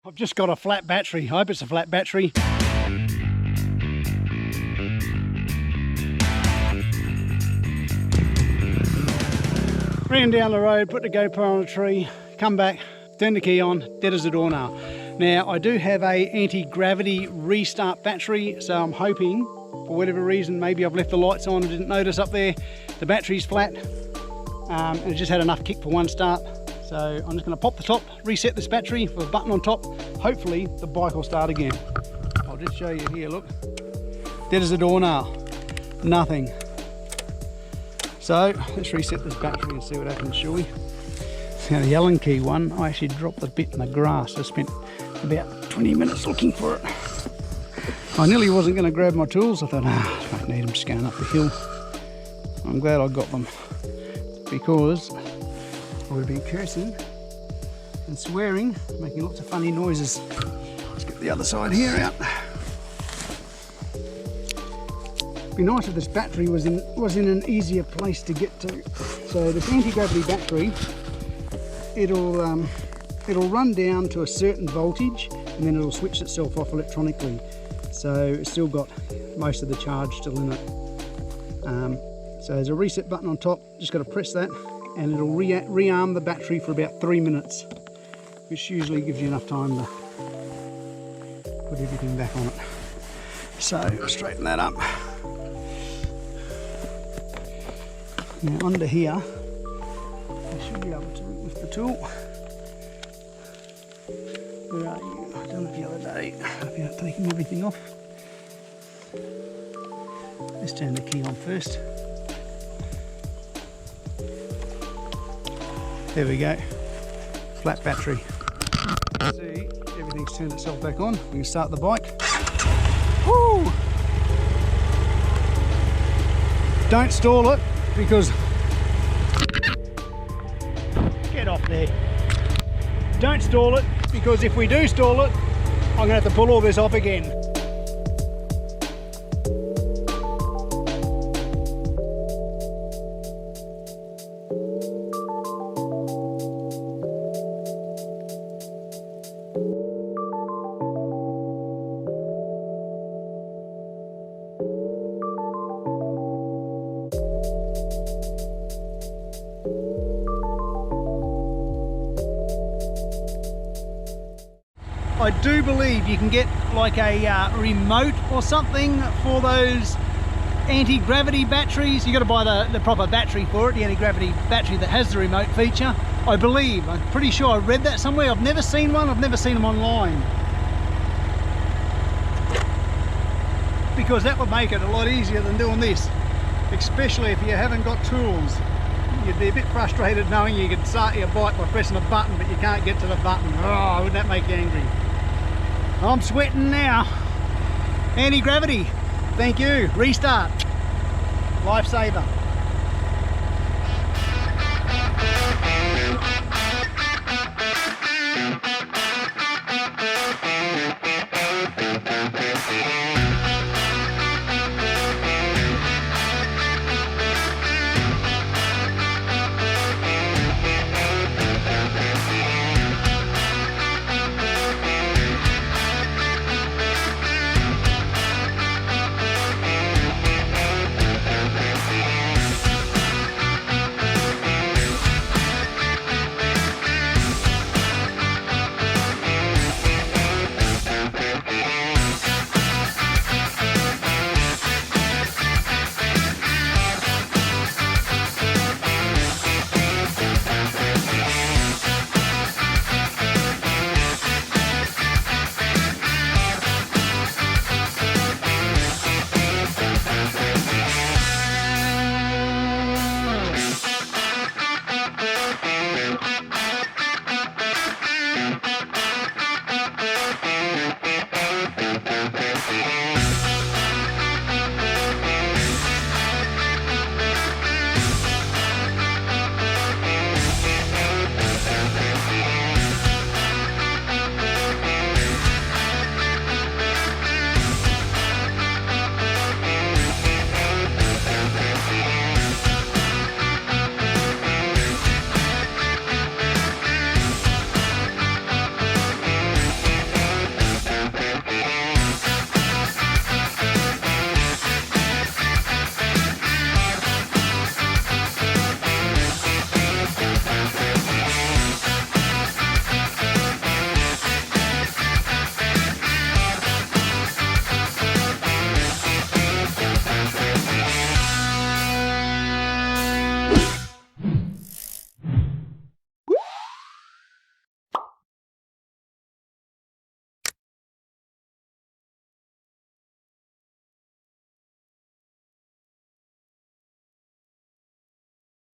I've just got a flat battery. I hope it's a flat battery. Ran down the road, put the GoPro on a tree, come back, turn the key on, dead as a doornail. Now I do have a anti-gravity restart battery, so I'm hoping, for whatever reason, maybe I've left the lights on and didn't notice up there, the battery's flat, and it just had enough kick for one start. So I'm just going to pop the top, reset this battery with a button on top. Hopefully the bike will start again. I'll just show you here, look. Dead as a doornail, nothing. So let's reset this battery and see what happens, shall we? Now the Allen key one, I actually dropped a bit in the grass. I spent about 20 minutes looking for it. I nearly wasn't going to grab my tools. I thought, I don't need them, just going up the hill. I'm glad I got them, because I would have been cursing and swearing, making lots of funny noises. Let's get the other side here out. It'd be nice if this battery was in an easier place to get to. So this anti-gravity battery, it'll run down to a certain voltage and then it'll switch itself off electronically. So it's still got most of the charge still in it. So there's a reset button on top, just got to press that and it'll rearm the battery for about 3 minutes, which usually gives you enough time to put everything back on it. So I'll straighten that up. Now under here, I should be able to lift the tool. Where are you? I done it the other day without taking everything off. Let's turn the key on first. There we go. Flat battery. See, everything's turned itself back on. We can start the bike. Woo! Don't stall it, because get off there. Don't stall it, because if we do stall it, I'm going to have to pull all this off again. I do believe you can get like a remote or something for those anti-gravity batteries. You got to buy the proper battery for it, the anti-gravity battery that has the remote feature. I believe, I'm pretty sure I read that somewhere. I've never seen one, I've never seen them online. Because that would make it a lot easier than doing this, especially if you haven't got tools. You'd be a bit frustrated knowing you could start your bike by pressing a button, but you can't get to the button. Oh, wouldn't that make you angry? I'm sweating now. Anti-gravity, thank you. Restart. Lifesaver.